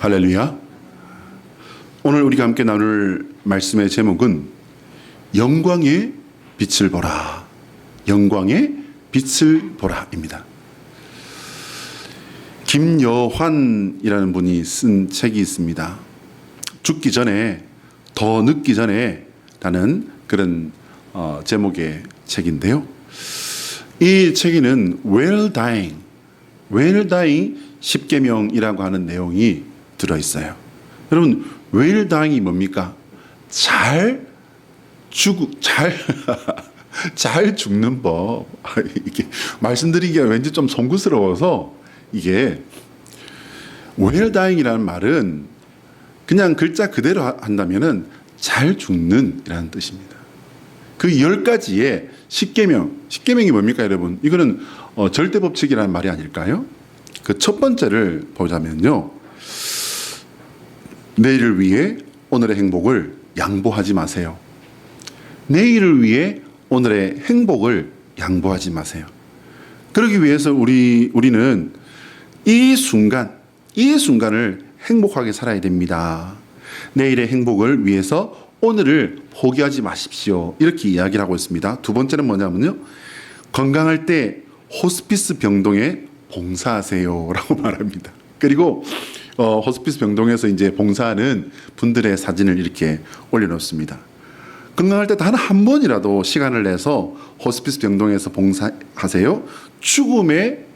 할렐루야. 오늘 우리가 함께 나눌 말씀의 제목은 영광의 빛을 보라. 영광의 빛을 보라입니다. 김여환이라는 분이 쓴 책이 있습니다. 죽기 전에, 더 늙기 전에 라는 그런 제목의 책인데요. 이 책에는 Well Dying 10계명이라고 하는 내용이 들어있어요. 여러분, Well Dying이 뭡니까? 잘 죽는 법. 이게 말씀드리기가 왠지 좀 송구스러워서 이게 Well Dying이라는 말은 그냥 글자 그대로 한다면은 잘 죽는이라는 뜻입니다. 그 10가지의 10계명이 뭡니까, 여러분? 이거는 절대 법칙이라는 말이 아닐까요? 그 첫 번째를 보자면요. 내일을 위해 오늘의 행복을 양보하지 마세요. 내일을 위해 오늘의 행복을 양보하지 마세요. 그러기 위해서 우리는 이 순간을 행복하게 살아야 됩니다. 내일의 행복을 위해서 오늘을 포기하지 마십시오. 이렇게 이야기를 하고 있습니다. 두 번째는 뭐냐면요. 건강할 때 호스피스 병동에 봉사하세요 라고 말합니다. 그리고 호스피스 병동에서 이제 봉사하는 분들의 사진을 이렇게 올려놓습니다. 건강할 때 단 한 번이라도 시간을 내서 호스피스 병동에서 봉사하세요. 죽음에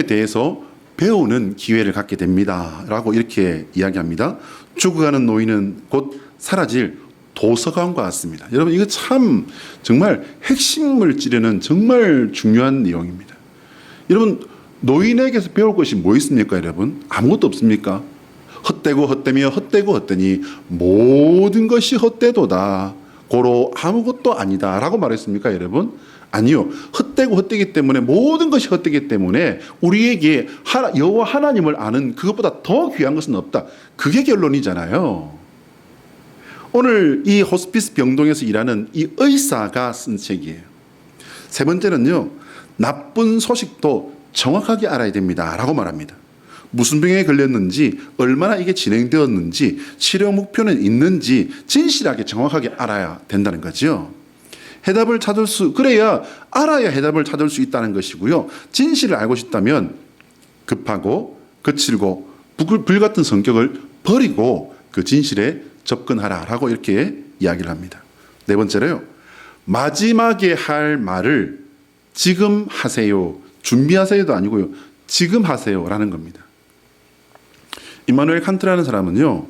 대해서 배우는 기회를 갖게 됩니다 라고 이렇게 이야기합니다. 죽어가는 노인은 곧 사라질 도서관과 같습니다. 여러분, 이거 참 정말 핵심을 찌르는 정말 중요한 내용입니다. 여러분, 노인에게서 배울 것이 뭐 있습니까, 여러분? 아무것도 없습니까? 헛되니 모든 것이 헛되도다. 고로 아무것도 아니다 라고 말했습니까, 여러분? 아니요. 헛되기 때문에, 모든 것이 헛되기 때문에 우리에게 여호와 하나님을 아는 그것보다 더 귀한 것은 없다. 그게 결론이잖아요. 오늘 이 호스피스 병동에서 일하는 이 의사가 쓴 책이에요. 세 번째는요. 나쁜 소식도 정확하게 알아야 됩니다 라고 말합니다. 무슨 병에 걸렸는지, 얼마나 이게 진행되었는지, 치료 목표는 있는지 진실하게 정확하게 알아야 된다는 거죠. 알아야 해답을 찾을 수 있다는 것이고요. 진실을 알고 싶다면 급하고 거칠고 불같은 성격을 버리고 그 진실에 접근하라라고 이렇게 이야기를 합니다. 네 번째로요. 마지막에 할 말을 지금 하세요. 준비하세요도 아니고요. 지금 하세요라는 겁니다. 임마누엘 칸트라는 사람은요.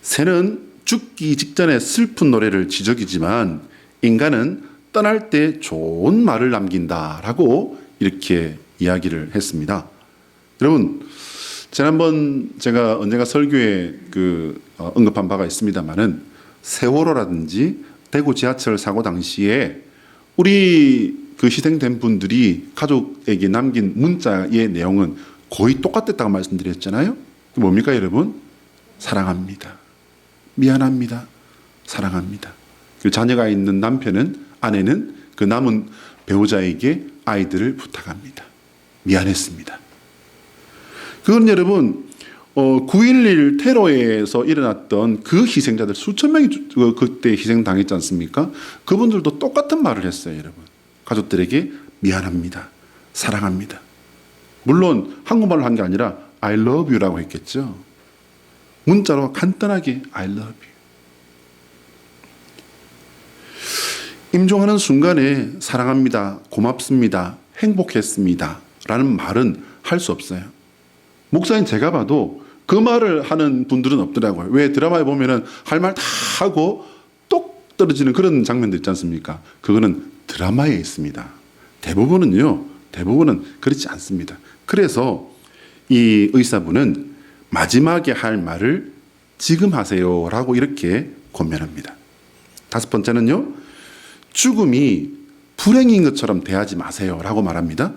새는 죽기 직전에 슬픈 노래를 지적이지만 인간은 떠날 때 좋은 말을 남긴다라고 이렇게 이야기를 했습니다. 여러분, 지난번 제가 언젠가 설교에 언급한 바가 있습니다만은 세월호라든지 대구 지하철 사고 당시에 우리 희생된 분들이 가족에게 남긴 문자의 내용은 거의 똑같았다고 말씀드렸잖아요. 뭡니까, 여러분? 사랑합니다. 미안합니다. 사랑합니다. 자녀가 있는 아내는 그 남은 배우자에게 아이들을 부탁합니다. 미안했습니다. 그건 여러분 9.11 테러에서 일어났던 그 희생자들 수천 명이 그때 희생당했지 않습니까? 그분들도 똑같은 말을 했어요, 여러분. 가족들에게 미안합니다. 사랑합니다. 물론 한국말로 한 게 아니라 I love you라고 했겠죠. 문자로 간단하게 I love you. 임종하는 순간에 사랑합니다, 고맙습니다, 행복했습니다 라는 말은 할 수 없어요. 목사인 제가 봐도 그 말을 하는 분들은 없더라고요. 왜? 드라마에 보면은 할 말 다 하고 똑 떨어지는 그런 장면도 있지 않습니까? 그거는 드라마에 있습니다. 대부분은 그렇지 않습니다. 그래서 이 의사분은 마지막에 할 말을 지금 하세요 라고 이렇게 권면합니다. 다섯 번째는요. 죽음이 불행인 것처럼 대하지 마세요 라고 말합니다.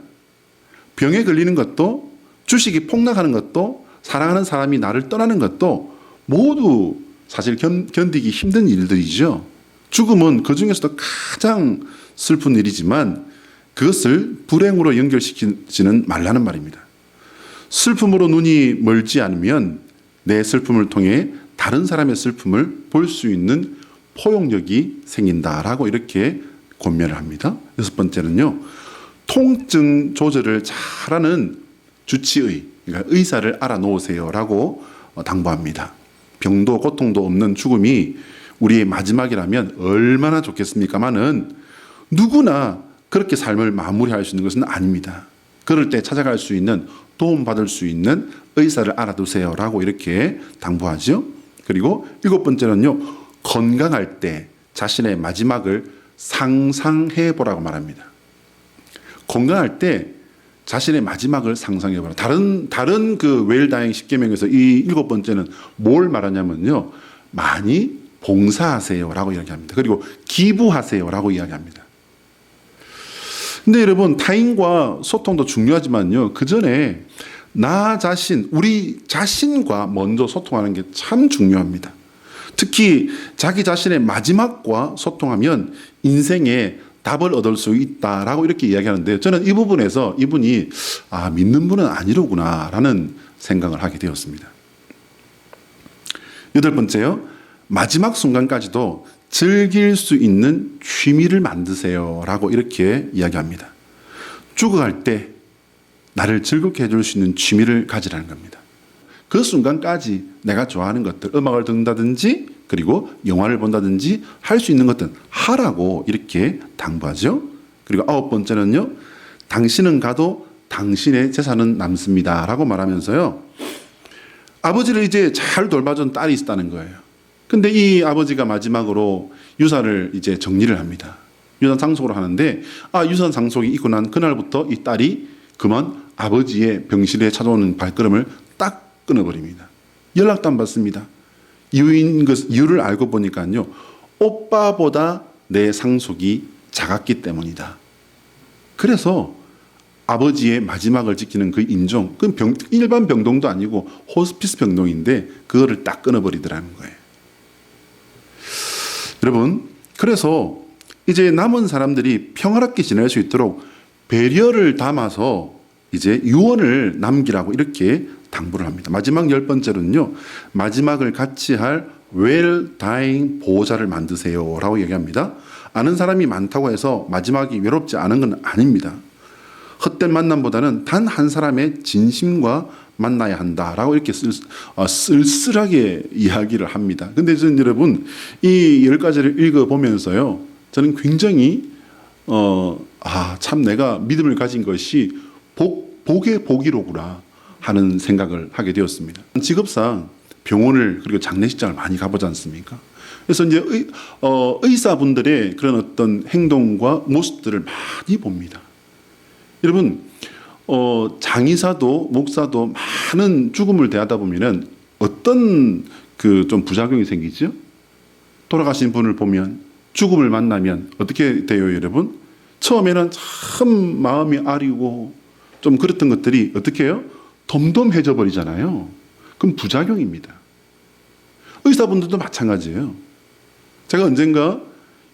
병에 걸리는 것도, 주식이 폭락하는 것도, 사랑하는 사람이 나를 떠나는 것도 모두 사실 견디기 힘든 일들이죠. 죽음은 그 중에서도 가장 슬픈 일이지만 그것을 불행으로 연결시키지는 말라는 말입니다. 슬픔으로 눈이 멀지 않으면 내 슬픔을 통해 다른 사람의 슬픔을 볼 수 있는 포용력이 생긴다라고 이렇게 권면을 합니다. 여섯 번째는요, 통증 조절을 잘하는 주치의, 그러니까 의사를 알아놓으세요라고 당부합니다. 병도 고통도 없는 죽음이 우리의 마지막이라면 얼마나 좋겠습니까마는 누구나 그렇게 삶을 마무리할 수 있는 것은 아닙니다. 그럴 때 찾아갈 수 있는, 도움받을 수 있는 의사를 알아두세요라고 이렇게 당부하죠. 그리고 일곱 번째는요, 건강할 때 자신의 마지막을 상상해 보라고 말합니다. 건강할 때 자신의 마지막을 상상해 보라. 다른 그 웰다잉 10계명에서 이 일곱 번째는 뭘 말하냐면요, 많이 봉사하세요라고 이야기합니다. 그리고 기부하세요라고 이야기합니다. 근데 여러분, 타인과 소통도 중요하지만요, 그 전에 나 자신, 우리 자신과 먼저 소통하는 게 참 중요합니다. 특히 자기 자신의 마지막과 소통하면 인생에 답을 얻을 수 있다라고 이렇게 이야기하는데, 저는 이 부분에서 이분이 믿는 분은 아니로구나라는 생각을 하게 되었습니다. 여덟 번째요, 마지막 순간까지도 즐길 수 있는 취미를 만드세요라고 이렇게 이야기합니다. 죽어갈 때 나를 즐겁게 해줄 수 있는 취미를 가지라는 겁니다. 그 순간까지 내가 좋아하는 것들, 음악을 듣는다든지 그리고 영화를 본다든지 할 수 있는 것들 하라고 이렇게 당부하죠. 그리고 아홉 번째는요, 당신은 가도 당신의 재산은 남습니다 라고 말하면서요, 아버지를 이제 잘 돌봐준 딸이 있었다는 거예요. 근데 이 아버지가 마지막으로 유산을 이제 정리를 합니다. 유산 상속을 하는데, 유산 상속이 있고 난 그날부터 이 딸이 그만 아버지의 병실에 찾아오는 발걸음을 딱 끊어버립니다. 연락도 안 받습니다. 이유를 알고 보니까요, 오빠보다 내 상속이 작았기 때문이다. 그래서 아버지의 마지막을 지키는 그 인종, 그 일반 병동도 아니고 호스피스 병동인데 그거를 딱 끊어버리더라는 거예요. 여러분, 그래서 이제 남은 사람들이 평화롭게 지낼 수 있도록 배려를 담아서 이제 유언을 남기라고 이렇게 당부를 합니다. 마지막 열 번째로는요, 마지막을 같이 할 웰다잉 보호자를 만드세요라고 얘기합니다. 아는 사람이 많다고 해서 마지막이 외롭지 않은 건 아닙니다. 헛된 만남보다는 단 한 사람의 진심과 만나야 한다라고 이렇게 쓸쓸하게 이야기를 합니다. 근데 저는 여러분, 이 10가지를 읽어보면서요, 저는 굉장히 참 내가 믿음을 가진 것이 복의 복이로구나 하는 생각을 하게 되었습니다. 직업상 병원을 그리고 장례식장을 많이 가보지 않습니까? 그래서 이제 의사분들의 그런 어떤 행동과 모습들을 많이 봅니다. 여러분, 장의사도 목사도 많은 죽음을 대하다 보면은 어떤 그 좀 부작용이 생기죠? 돌아가신 분을 보면, 죽음을 만나면 어떻게 돼요, 여러분? 처음에는 참 마음이 아리고 좀 그랬던 것들이 어떻게 해요? 덤덤해져 버리잖아요. 그럼 부작용입니다. 의사분들도 마찬가지예요. 제가 언젠가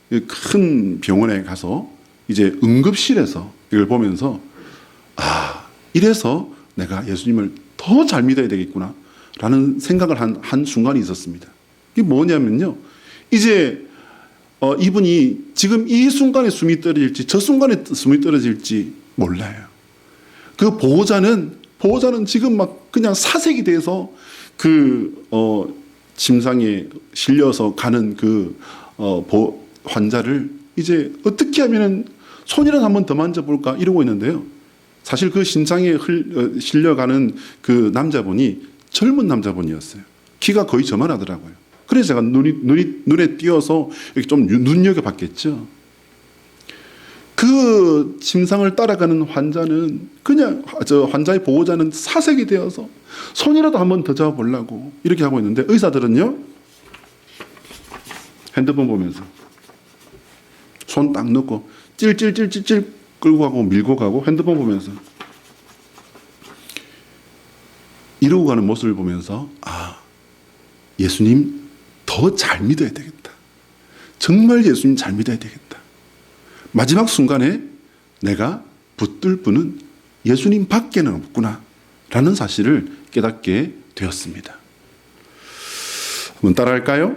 큰 병원에 가서 이제 응급실에서 이걸 보면서 이래서 내가 예수님을 더 잘 믿어야 되겠구나 라는 생각을 한 순간이 있었습니다. 이게 뭐냐면요, 이제 이분이 지금 이 순간에 숨이 떨어질지 저 순간에 숨이 떨어질지 몰라요. 그 보호자는 지금 막 그냥 사색이 돼서 그 침상에 실려서 가는 그 환자를 이제 어떻게 하면은 손이라도 한번 더 만져볼까 이러고 있는데요. 사실 그 심장에 실려가는 그 남자분이 젊은 남자분이었어요. 키가 거의 저만 하더라고요. 그래서 제가 눈에 띄어서 이렇게 좀 눈여겨봤겠죠. 그 침상을 따라가는 환자는 그냥 환자의 보호자는 사색이 되어서 손이라도 한번 더 잡아보려고 이렇게 하고 있는데, 의사들은요, 핸드폰 보면서 손 딱 넣고 찔찔찔찔찔 끌고 가고 밀고 가고 핸드폰 보면서 이러고 가는 모습을 보면서 예수님 더 잘 믿어야 되겠다. 정말 예수님 잘 믿어야 되겠다. 마지막 순간에 내가 붙들 분은 예수님 밖에는 없구나 라는 사실을 깨닫게 되었습니다. 한번 따라할까요?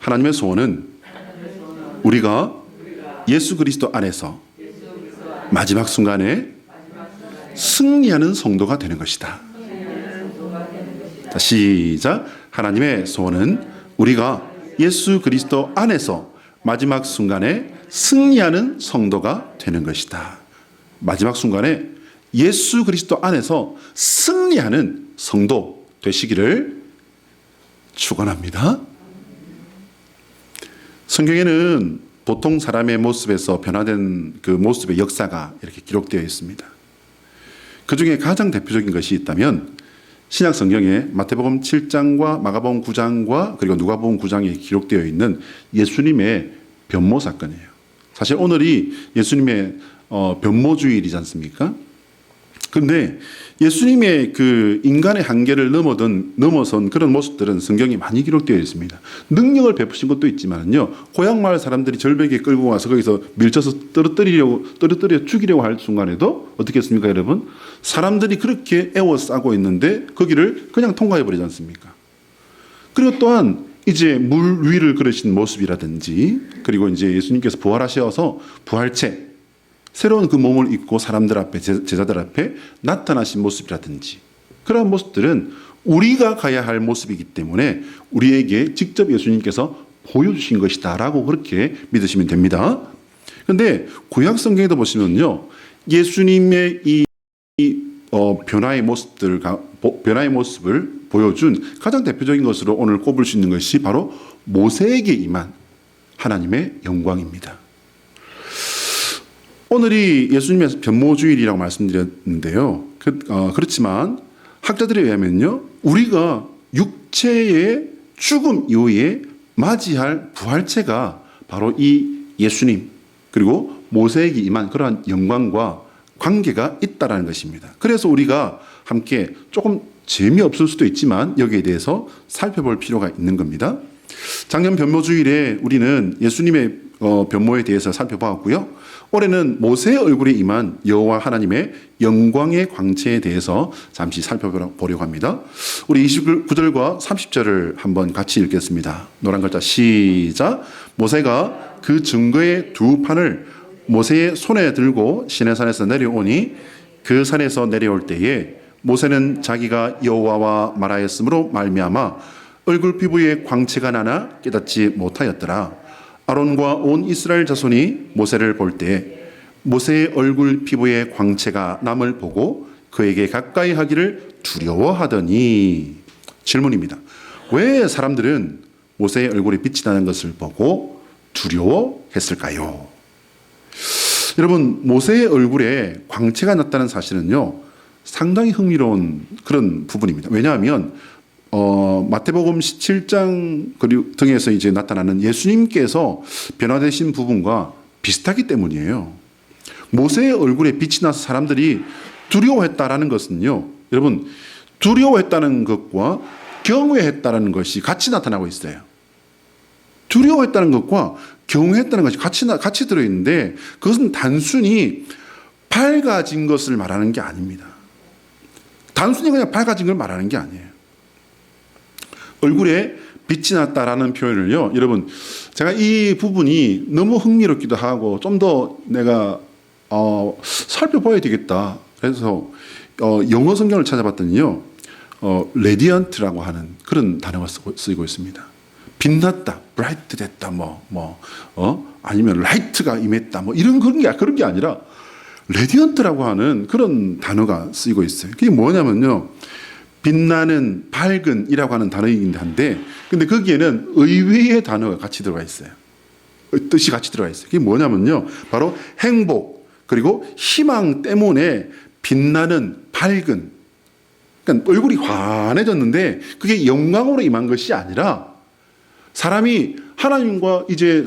하나님의 소원은 우리가 예수 그리스도 안에서 마지막 순간에 승리하는 성도가 되는 것이다. 시작. 하나님의 소원은 우리가 예수 그리스도 안에서 마지막 순간에 승리하는 성도가 되는 것이다. 마지막 순간에 예수 그리스도 안에서 승리하는 성도 되시기를 축원합니다. 성경에는 보통 사람의 모습에서 변화된 그 모습의 역사가 이렇게 기록되어 있습니다. 그 중에 가장 대표적인 것이 있다면 신약 성경에 마태복음 7장과 마가복음 9장과 그리고 누가복음 9장에 기록되어 있는 예수님의 변모 사건이에요. 사실 오늘이 예수님의 변모주일이지 않습니까? 그런데 예수님의 그 인간의 한계를 넘어선 그런 모습들은 성경에 많이 기록되어 있습니다. 능력을 베푸신 것도 있지만요, 고향 마을 사람들이 절벽에 끌고 와서 거기서 밀쳐서 떨어뜨려 죽이려고 할 순간에도 어떻게 했습니까, 여러분? 사람들이 그렇게 애워싸고 있는데 거기를 그냥 통과해 버리지 않습니까? 그리고 또한 이제 물 위를 걸으신 모습이라든지, 그리고 이제 예수님께서 부활하셔서 부활체 새로운 그 몸을 입고 사람들 앞에, 제자들 앞에 나타나신 모습이라든지, 그러한 모습들은 우리가 가야 할 모습이기 때문에 우리에게 직접 예수님께서 보여주신 것이다 라고 그렇게 믿으시면 됩니다. 그런데 구약 성경에도 보시면요, 예수님의 이 변화의 모습을 보여준 가장 대표적인 것으로 오늘 꼽을 수 있는 것이 바로 모세에게 임한 하나님의 영광입니다. 오늘이 예수님의 변모주일이라고 말씀드렸는데요. 그렇지만 학자들에 의하면요, 우리가 육체의 죽음 이후에 맞이할 부활체가 바로 이 예수님 그리고 모세에게 임한 그러한 영광과 관계가 있다라는 것입니다. 그래서 우리가 함께 조금 재미없을 수도 있지만 여기에 대해서 살펴볼 필요가 있는 겁니다. 작년 변모주일에 우리는 예수님의 변모에 대해서 살펴보았고요. 올해는 모세의 얼굴에 임한 여호와 하나님의 영광의 광채에 대해서 잠시 살펴보려고 합니다. 우리 29절과 30절을 한번 같이 읽겠습니다. 노란 글자 시작. 모세가 그 증거의 두 판을 모세의 손에 들고 시내산에서 내려오니 그 산에서 내려올 때에 모세는 자기가 여호와와 말하였으므로 말미암아 얼굴 피부에 광채가 나나 깨닫지 못하였더라. 아론과 온 이스라엘 자손이 모세를 볼 때 모세의 얼굴 피부에 광채가 남을 보고 그에게 가까이 하기를 두려워하더니. 질문입니다. 왜 사람들은 모세의 얼굴에 빛이 나는 것을 보고 두려워했을까요? 여러분, 모세의 얼굴에 광채가 났다는 사실은요, 상당히 흥미로운 그런 부분입니다. 왜냐하면 마태복음 17장 등에서 이제 나타나는 예수님께서 변화되신 부분과 비슷하기 때문이에요. 모세의 얼굴에 빛이 나서 사람들이 두려워했다라는 것은요, 여러분, 두려워했다는 것과 경외했다라는 것이 같이 나타나고 있어요. 두려워했다는 것과 경외했다는 것이 같이 들어있는데, 그것은 단순히 밝아진 것을 말하는 게 아닙니다. 단순히 그냥 밝아진 걸 말하는 게 아니에요. 얼굴에 빛이 났다라는 표현을요, 여러분, 제가 이 부분이 너무 흥미롭기도 하고 좀 더 내가 살펴봐야 되겠다. 그래서 영어 성경을 찾아봤더니요, 레디언트라고 하는 그런 단어가 쓰이고 있습니다. 빛났다, 브라이트 됐다, 아니면 라이트가 임했다, 그런 게 아니라 레디언트라고 하는 그런 단어가 쓰이고 있어요. 그게 뭐냐면요, 빛나는, 밝은이라고 하는 단어이긴 한데, 근데 거기에는 의외의 단어가 같이 들어가 있어요. 뜻이 같이 들어가 있어요. 그게 뭐냐면요, 바로 행복 그리고 희망 때문에 빛나는, 밝은. 그러니까 얼굴이 환해졌는데 그게 영광으로 임한 것이 아니라 사람이 하나님과 이제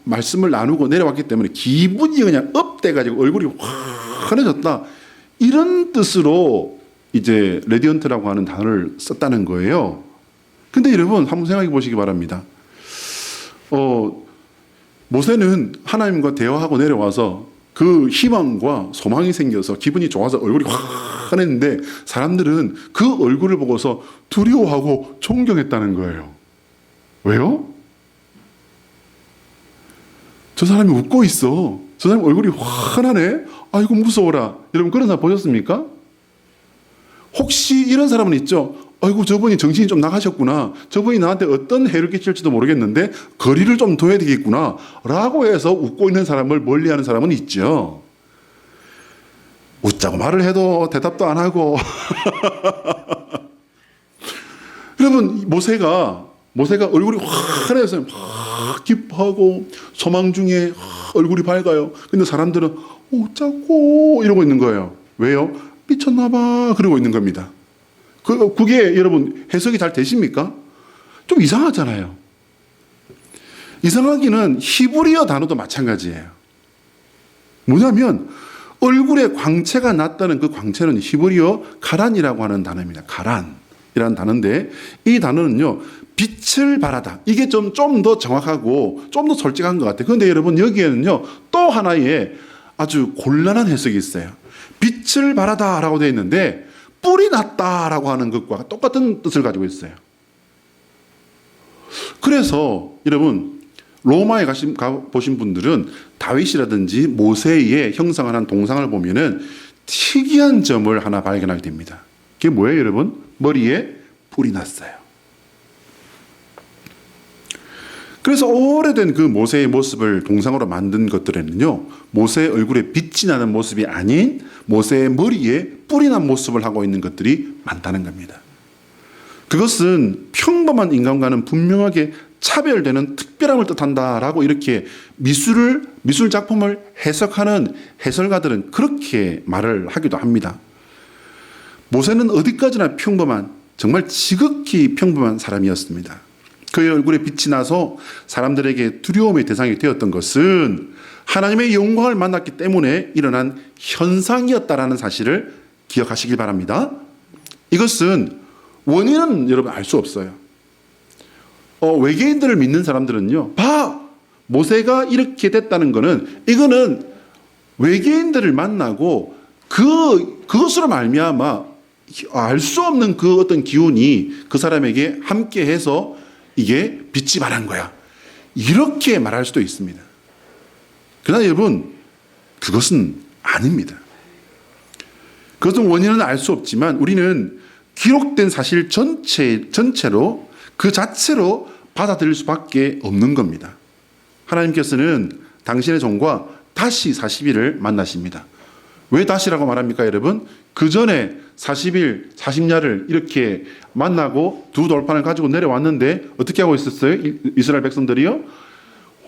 말씀을 나누고 내려왔기 때문에 기분이 그냥 업돼가지고 얼굴이 환해졌다, 이런 뜻으로 이제 레디언트라고 하는 단어를 썼다는 거예요. 근데 여러분, 한번 생각해 보시기 바랍니다. 모세는 하나님과 대화하고 내려와서 그 희망과 소망이 생겨서 기분이 좋아서 얼굴이 환했는데 사람들은 그 얼굴을 보고서 두려워하고 존경했다는 거예요. 왜요? 저 사람이 웃고 있어. 저 사람 얼굴이 환하네. 아이고 무서워라. 여러분 그런 사람 보셨습니까? 혹시 이런 사람은 있죠? 아이고 저분이 정신이 좀 나가셨구나. 저분이 나한테 어떤 해를 끼칠지도 모르겠는데 거리를 좀 둬야 되겠구나 라고 해서 웃고 있는 사람을 멀리하는 사람은 있죠. 웃자고 말을 해도 대답도 안 하고 여러분 모세가 얼굴이 환해서 막 기뻐하고 소망 중에 얼굴이 밝아요. 근데 사람들은 어쩌고 이러고 있는 거예요. 왜요? 미쳤나 봐 그러고 있는 겁니다. 그게 여러분 해석이 잘 되십니까? 좀 이상하잖아요. 이상하기는 히브리어 단어도 마찬가지예요. 뭐냐면 얼굴에 광채가 났다는 그 광채는 히브리어 가란이라고 하는 단어입니다. 가란이라는 단어인데 이 단어는요 빛을 발하다. 이게 좀 더 정확하고 좀 더 솔직한 것 같아요. 그런데 여러분 여기에는요 또 하나의 아주 곤란한 해석이 있어요. 빛을 발하다라고 되어 있는데 뿔이 났다라고 하는 것과 똑같은 뜻을 가지고 있어요. 그래서 여러분 로마에 가보신 분들은 다윗이라든지 모세의 형상을 한 동상을 보면은 특이한 점을 하나 발견하게 됩니다. 그게 뭐예요, 여러분? 머리에 뿔이 났어요. 그래서 오래된 그 모세의 모습을 동상으로 만든 것들에는요, 모세의 얼굴에 빛이 나는 모습이 아닌 모세의 머리에 뿔이 난 모습을 하고 있는 것들이 많다는 겁니다. 그것은 평범한 인간과는 분명하게 차별되는 특별함을 뜻한다라고 이렇게 미술 작품을 해석하는 해설가들은 그렇게 말을 하기도 합니다. 모세는 어디까지나 평범한, 정말 지극히 평범한 사람이었습니다. 그의 얼굴에 빛이 나서 사람들에게 두려움의 대상이 되었던 것은 하나님의 영광을 만났기 때문에 일어난 현상이었다라는 사실을 기억하시길 바랍니다. 이것은 원인은 여러분 알 수 없어요. 외계인들을 믿는 사람들은요, 모세가 이렇게 됐다는 거는 이거는 외계인들을 만나고 그것으로 말미암아 알 수 없는 그 어떤 기운이 그 사람에게 함께해서 이게 빛이 발한 거야. 이렇게 말할 수도 있습니다. 그러나 여러분, 그것은 아닙니다. 그것은 원인은 알 수 없지만 우리는 기록된 사실 전체로 그 자체로 받아들일 수밖에 없는 겁니다. 하나님께서는 당신의 종과 다시 40일을 만나십니다. 왜 다시라고 말합니까, 여러분? 그 전에 40일, 40야를 이렇게 만나고 두 돌판을 가지고 내려왔는데 어떻게 하고 있었어요? 이스라엘 백성들이요?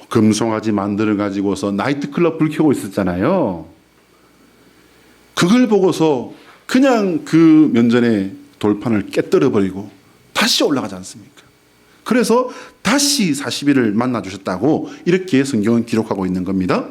금송아지 만들어 가지고서 나이트클럽 불 켜고 있었잖아요. 그걸 보고서 그냥 그 면전에 돌판을 깨뜨려 버리고 다시 올라가지 않습니까? 그래서 다시 40일을 만나주셨다고 이렇게 성경은 기록하고 있는 겁니다.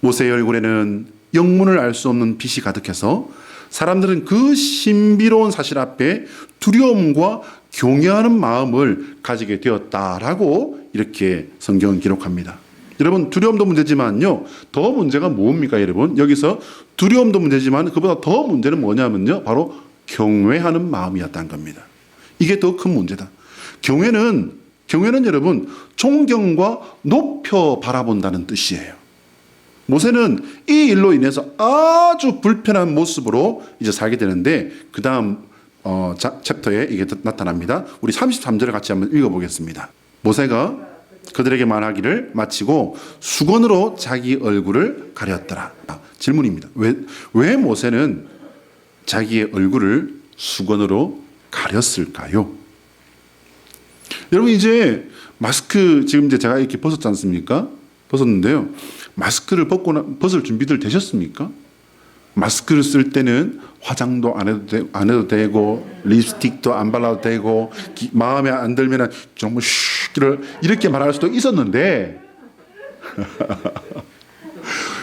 모세의 얼굴에는 영문을 알 수 없는 빛이 가득해서 사람들은 그 신비로운 사실 앞에 두려움과 경외하는 마음을 가지게 되었다라고 이렇게 성경은 기록합니다. 여러분 두려움도 문제지만요, 더 문제가 뭡니까 여러분? 여기서 두려움도 문제지만 그보다 더 문제는 뭐냐면요, 바로 경외하는 마음이었다는 겁니다. 이게 더 큰 문제다. 경외는 여러분 존경과 높여 바라본다는 뜻이에요. 모세는 이 일로 인해서 아주 불편한 모습으로 이제 살게 되는데 그 다음 챕터에 이게 나타납니다. 우리 33절을 같이 한번 읽어보겠습니다. 모세가 그들에게 말하기를 마치고 수건으로 자기 얼굴을 가렸더라. 질문입니다. 왜 모세는 자기의 얼굴을 수건으로 가렸을까요? 여러분 이제 마스크 지금 이제 제가 이렇게 벗었지 않습니까? 벗었는데요. 마스크를 벗을 준비들 되셨습니까? 마스크를 쓸 때는 화장도 안 해도 되고 립스틱도 안 발라도 되고 마음에 안 들면 정말 이렇게 말할 수도 있었는데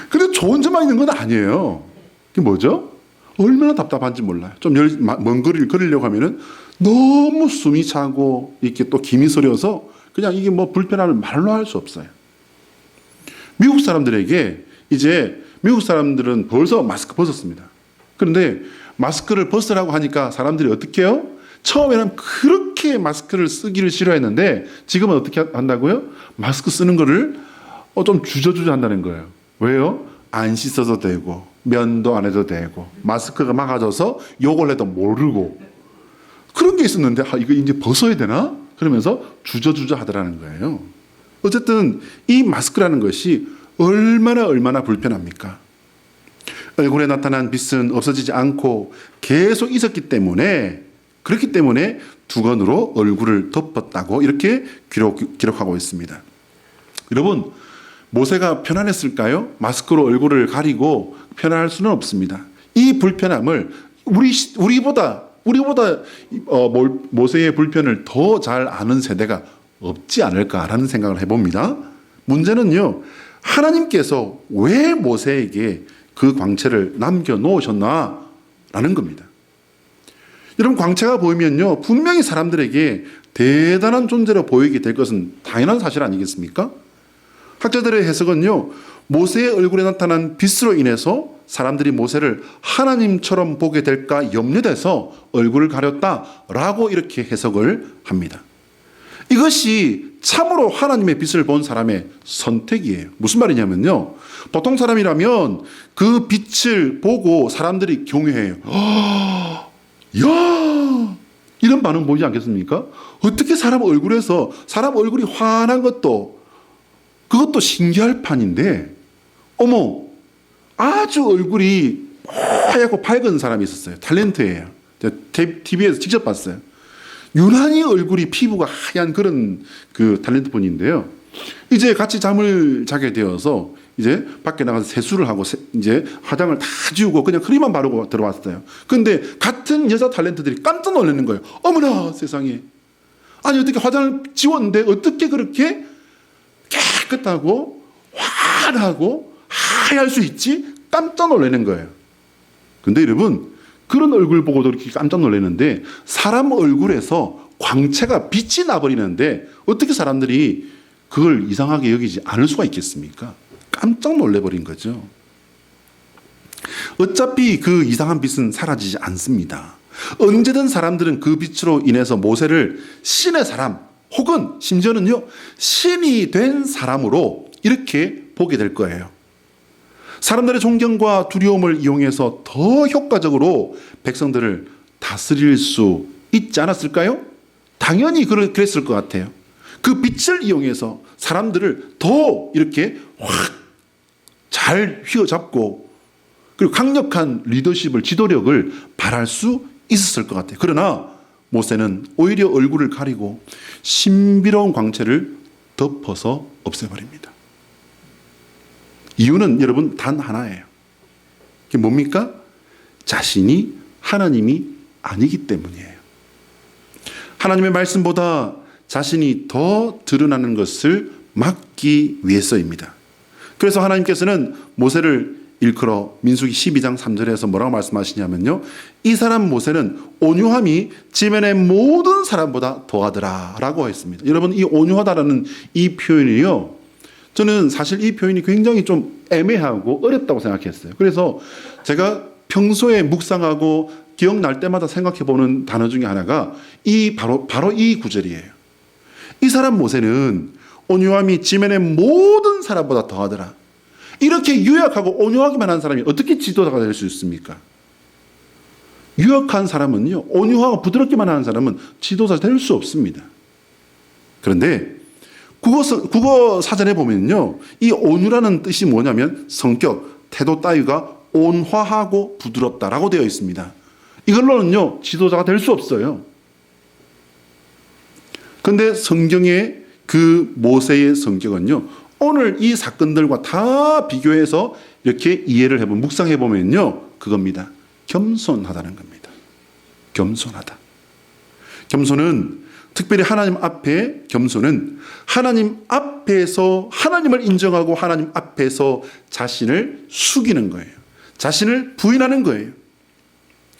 근데 좋은 점만 있는 건 아니에요. 그게 뭐죠? 얼마나 답답한지 몰라요. 좀 먼 거리를 걸으려고 하면은 너무 숨이 차고 이렇게 또 김이 서려서 그냥 이게 뭐 불편함을 말로 할 수 없어요. 미국 사람들에게 이제 미국 사람들은 벌써 마스크 벗었습니다. 그런데 마스크를 벗으라고 하니까 사람들이 어떻게 해요? 처음에는 그렇게 마스크를 쓰기를 싫어했는데 지금은 어떻게 한다고요? 마스크 쓰는 거를 좀 주저주저 한다는 거예요. 왜요? 안 씻어도 되고 면도 안 해도 되고 마스크가 막아져서 욕을 해도 모르고 그런 게 있었는데 이거 이제 벗어야 되나? 그러면서 주저주저 하더라는 거예요. 어쨌든 이 마스크라는 것이 얼마나 불편합니까? 얼굴에 나타난 빛은 없어지지 않고 계속 있었기 때문에 그렇기 때문에 두건으로 얼굴을 덮었다고 이렇게 기록하고 있습니다. 여러분 모세가 편안했을까요? 마스크로 얼굴을 가리고 편안할 수는 없습니다. 이 불편함을 우리보다 모세의 불편을 더 잘 아는 세대가 없지 않을까라는 생각을 해봅니다. 문제는요, 하나님께서 왜 모세에게 그 광채를 남겨놓으셨나라는 겁니다. 여러분 광채가 보이면요 분명히 사람들에게 대단한 존재로 보이게 될 것은 당연한 사실 아니겠습니까? 학자들의 해석은요 모세의 얼굴에 나타난 빛으로 인해서 사람들이 모세를 하나님처럼 보게 될까 염려돼서 얼굴을 가렸다라고 이렇게 해석을 합니다. 이것이 참으로 하나님의 빛을 본 사람의 선택이에요. 무슨 말이냐면요 보통 사람이라면 그 빛을 보고 사람들이 경외해요. 야 이런 반응 보이지 않겠습니까? 어떻게 사람 얼굴에서 사람 얼굴이 환한 것도 그것도 신기할 판인데 어머 아주 얼굴이 하얗고 밝은 사람이 있었어요. 탤런트예요. TV에서 직접 봤어요. 유난히 얼굴이 피부가 하얀 그런 그 탤런트 분인데요. 이제 같이 잠을 자게 되어서 이제 밖에 나가서 세수를 하고 이제 화장을 다 지우고 그냥 크림만 바르고 들어왔어요. 근데 같은 여자 탤런트들이 깜짝 놀라는 거예요. 어머나 세상에. 아니 어떻게 화장을 지웠는데 어떻게 그렇게 깨끗하고 환하고 하얄 수 있지? 깜짝 놀라는 거예요. 근데 여러분 그런 얼굴 보고도 이렇게 깜짝 놀라는데 사람 얼굴에서 광채가 빛이 나버리는데 어떻게 사람들이 그걸 이상하게 여기지 않을 수가 있겠습니까? 깜짝 놀래버린 거죠. 어차피 그 이상한 빛은 사라지지 않습니다. 언제든 사람들은 그 빛으로 인해서 모세를 신의 사람 혹은 심지어는요 신이 된 사람으로 이렇게 보게 될 거예요. 사람들의 존경과 두려움을 이용해서 더 효과적으로 백성들을 다스릴 수 있지 않았을까요? 당연히 그랬을 것 같아요. 그 빛을 이용해서 사람들을 더 이렇게 확 잘 휘어잡고 그리고 강력한 리더십을 지도력을 발할 수 있었을 것 같아요. 그러나 모세는 오히려 얼굴을 가리고 신비로운 광채를 덮어서 없애버립니다. 이유는 여러분 단 하나예요. 그게 뭡니까? 자신이 하나님이 아니기 때문이에요. 하나님의 말씀보다 자신이 더 드러나는 것을 막기 위해서입니다. 그래서 하나님께서는 모세를 일컬어 민수기 12장 3절에서 뭐라고 말씀하시냐면요. 이 사람 모세는 온유함이 지면의 모든 사람보다 더하더라 라고 했습니다. 여러분 이 온유하다라는 이 표현이요. 저는 사실 이 표현이 굉장히 좀 애매하고 어렵다고 생각했어요. 그래서 제가 평소에 묵상하고 기억날 때마다 생각해보는 단어 중에 하나가 바로 이 구절이에요. 이 사람 모세는 온유함이 지면의 모든 사람보다 더하더라. 이렇게 유약하고 온유하기만 한 사람이 어떻게 지도자가 될 수 있습니까? 유약한 사람은요, 온유하고 부드럽기만 하는 사람은 지도자 될 수 없습니다. 그런데 국어 사전에 보면요, 이 온유라는 뜻이 뭐냐면 성격, 태도 따위가 온화하고 부드럽다라고 되어 있습니다. 이걸로는요, 지도자가 될 수 없어요. 그런데 성경의 그 모세의 성격은요, 오늘 이 사건들과 다 비교해서 이렇게 이해를 해보면, 묵상해보면요, 그겁니다. 겸손하다는 겁니다. 겸손하다. 겸손은 특별히 하나님 앞에 겸손은 하나님 앞에서 하나님을 인정하고 하나님 앞에서 자신을 숙이는 거예요. 자신을 부인하는 거예요.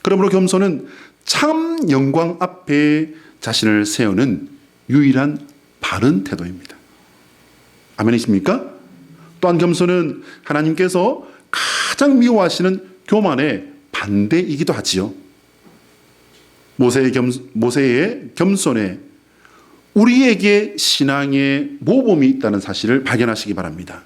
그러므로 겸손은 참 영광 앞에 자신을 세우는 유일한 바른 태도입니다. 아멘이십니까? 또한 겸손은 하나님께서 가장 미워하시는 교만의 반대이기도 하지요. 모세의 겸손에 우리에게 신앙의 모범이 있다는 사실을 발견하시기 바랍니다.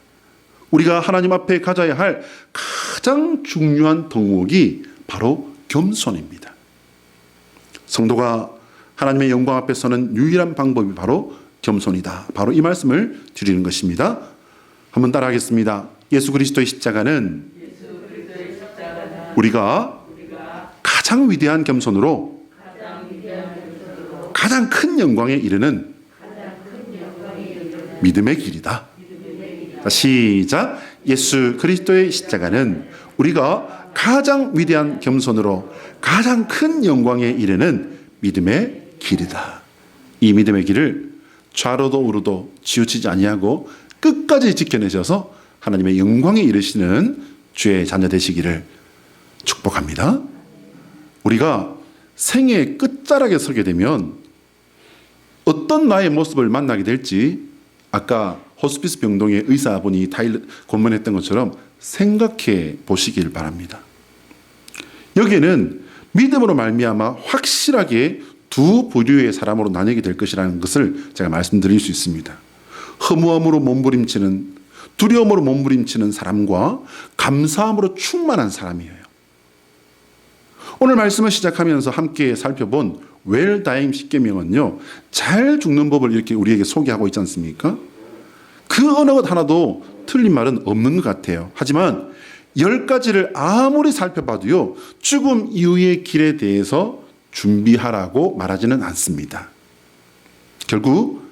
우리가 하나님 앞에 가져야 할 가장 중요한 덕목이 바로 겸손입니다. 성도가 하나님의 영광 앞에 서는 유일한 방법이 바로 겸손이다. 바로 이 말씀을 드리는 것입니다. 한번 따라하겠습니다. 예수 그리스도의 십자가는 우리가 가장 위대한 겸손으로 가장 큰 영광에 이르는 믿음의 길이다. 시작. 예수 그리스도의 십자가는 우리가 가장 위대한 겸손으로 가장 큰 영광에 이르는 믿음의 길이다. 이 믿음의 길을 좌로도 우로도 치우치지 아니하고 끝까지 지켜내셔서 하나님의 영광에 이르시는 주의 자녀 되시기를 축복합니다. 우리가 생의 끝자락에 서게 되면 어떤 나의 모습을 만나게 될지 아까 호스피스 병동의 의사분이 권면했던 것처럼 생각해 보시길 바랍니다. 여기에는 믿음으로 말미암아 확실하게 두 부류의 사람으로 나뉘게 될 것이라는 것을 제가 말씀드릴 수 있습니다. 허무함으로 몸부림치는, 두려움으로 몸부림치는 사람과 감사함으로 충만한 사람이에요. 오늘 말씀을 시작하면서 함께 살펴본 웰다임 십계명은요, 잘 죽는 법을 이렇게 우리에게 소개하고 있지 않습니까? 그 어느 것 하나도 틀린 말은 없는 것 같아요. 하지만 10가지를 아무리 살펴봐도요, 죽음 이후의 길에 대해서 준비하라고 말하지는 않습니다. 결국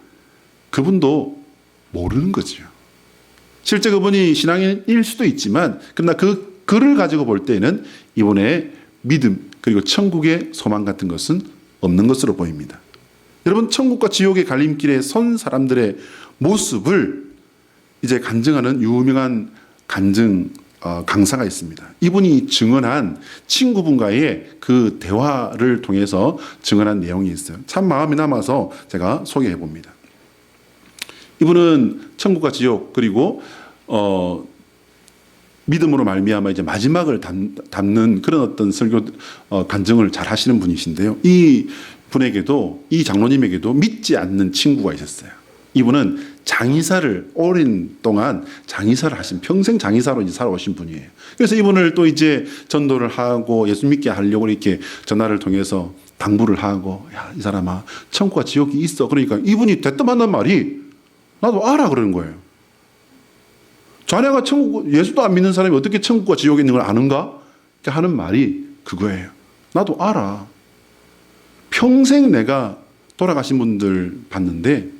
그분도 모르는 거죠. 실제 그분이 신앙인일 수도 있지만, 그러나 그 글을 가지고 볼 때는 이분의 믿음 그리고 천국의 소망 같은 것은 없는 것으로 보입니다. 여러분, 천국과 지옥의 갈림길에 선 사람들의 모습을 이제 간증하는 유명한 간증 강사가 있습니다. 이분이 증언한 친구분과의 그 대화를 통해서 증언한 내용이 있어요. 참 마음이 남아서 제가 소개해 봅니다. 이분은 천국과 지옥 그리고 믿음으로 말미암아 이제 마지막을 담는 그런 어떤 설교 간증을 잘 하시는 분이신데요. 이 분에게도, 이 장로님에게도 믿지 않는 친구가 있었어요. 이분은 장의사를 오랜 동안 장의사를 하신, 평생 장의사로 이제 살아오신 분이에요. 그래서 이분을 또 이제 전도를 하고 예수 믿게 하려고 이렇게 전화를 통해서 당부를 하고, 야, 이 사람아, 천국과 지옥이 있어. 그러니까 이분이 대뜸하는 말이 나도 알아 그러는 거예요. 자네가 천국, 예수도 안 믿는 사람이 어떻게 천국과 지옥에 있는 걸 아는가? 하는 말이 그거예요. 나도 알아. 평생 내가 돌아가신 분들 봤는데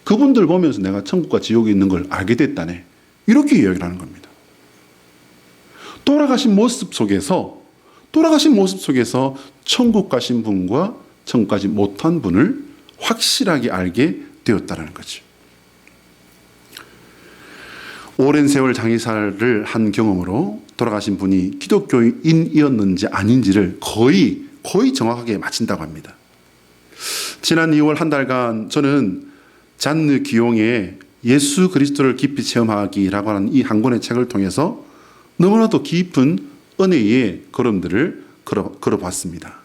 그분들 보면서 내가 천국과 지옥에 있는 걸 알게 됐다네. 이렇게 이야기를 하는 겁니다. 돌아가신 모습 속에서 천국 가신 분과 천국 가지 못한 분을 확실하게 알게 되었다는 거죠. 오랜 세월 장의사를 한 경험으로 돌아가신 분이 기독교인이었는지 아닌지를 거의 정확하게 맞힌다고 합니다. 지난 2월 한 달간 저는 잔느 기용의 예수 그리스도를 깊이 체험하기라고 하는 이 한 권의 책을 통해서 너무나도 깊은 은혜의 걸음들을 걸어봤습니다.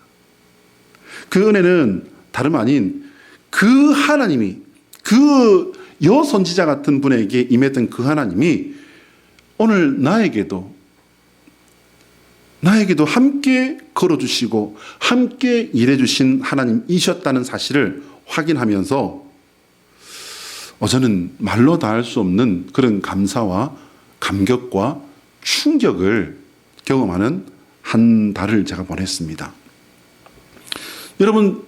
그 은혜는 다름 아닌 그 하나님이, 그 여선지자 같은 분에게 임했던 그 하나님이 오늘 나에게도 함께 걸어주시고 함께 일해주신 하나님이셨다는 사실을 확인하면서 저는 말로 다 할 수 없는 그런 감사와 감격과 충격을 경험하는 한 달을 제가 보냈습니다. 여러분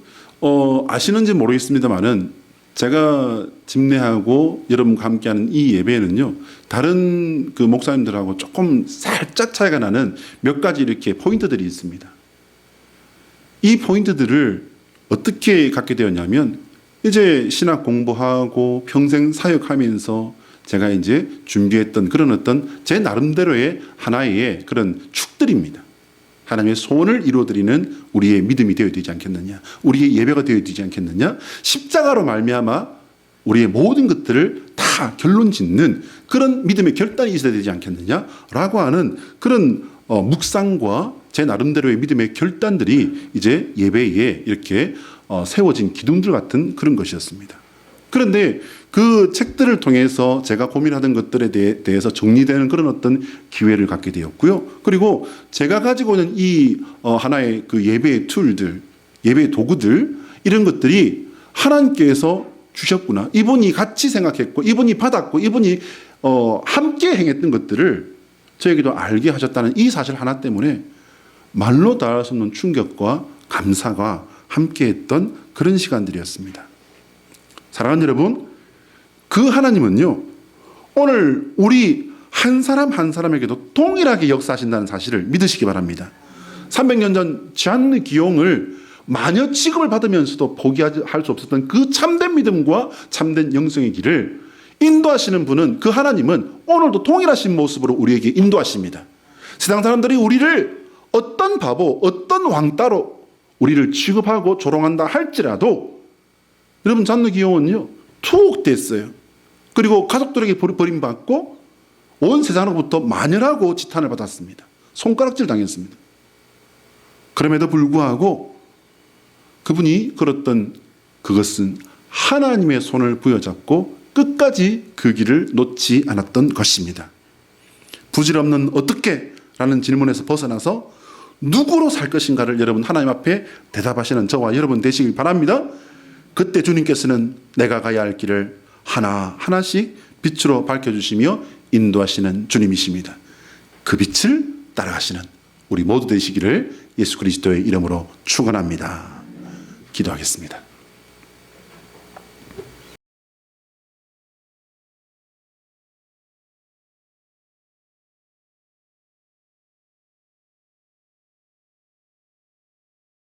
아시는지 모르겠습니다만은 제가 집례하고 여러분과 함께하는 이 예배에는요, 다른 그 목사님들하고 조금 살짝 차이가 나는 몇 가지 이렇게 포인트들이 있습니다. 이 포인트들을 어떻게 갖게 되었냐면, 이제 신학 공부하고 평생 사역하면서 제가 이제 준비했던 그런 어떤 제 나름대로의 하나의 그런 축들입니다. 하나님의 소원을 이루어드리는 우리의 믿음이 되어야 되지 않겠느냐, 우리의 예배가 되어야 되지 않겠느냐, 십자가로 말미암아 우리의 모든 것들을 다 결론 짓는 그런 믿음의 결단이 있어야 되지 않겠느냐라고 하는 그런 묵상과 제 나름대로의 믿음의 결단들이 이제 예배에 이렇게 세워진 기둥들 같은 그런 것이었습니다. 그런데 그 책들을 통해서 제가 고민하던 것들에 대해서 정리되는 그런 어떤 기회를 갖게 되었고요. 그리고 제가 가지고 있는 이 하나의 그 예배의 툴들, 예배의 도구들, 이런 것들이 하나님께서 주셨구나. 이분이 같이 생각했고, 이분이 받았고, 이분이 함께 행했던 것들을 저에게도 알게 하셨다는 이 사실 하나 때문에 말로 다할 수 없는 충격과 감사가 함께했던 그런 시간들이었습니다. 사랑하는 여러분, 그 하나님은요, 오늘 우리 한 사람 한 사람에게도 동일하게 역사하신다는 사실을 믿으시기 바랍니다. 300년 전 잔느 기용을 마녀 취급을 받으면서도 포기할 수 없었던 그 참된 믿음과 참된 영성의 길을 인도하시는 분은, 그 하나님은 오늘도 동일하신 모습으로 우리에게 인도하십니다. 세상 사람들이 우리를 어떤 바보, 어떤 왕따로 우리를 취급하고 조롱한다 할지라도 여러분, 잔느 기용은요 투옥됐어요. 그리고 가족들에게 버림받고 온 세상으로부터 마녀라고 지탄을 받았습니다. 손가락질 당했습니다. 그럼에도 불구하고 그분이 걸었던 그것은 하나님의 손을 부여잡고 끝까지 그 길을 놓지 않았던 것입니다. 부질없는 어떻게? 라는 질문에서 벗어나서 누구로 살 것인가를 여러분 하나님 앞에 대답하시는 저와 여러분 되시길 바랍니다. 그때 주님께서는 내가 가야 할 길을 하나하나씩 빛으로 밝혀주시며 인도하시는 주님이십니다. 그 빛을 따라가시는 우리 모두 되시기를 예수 그리스도의 이름으로 축원합니다. 기도하겠습니다.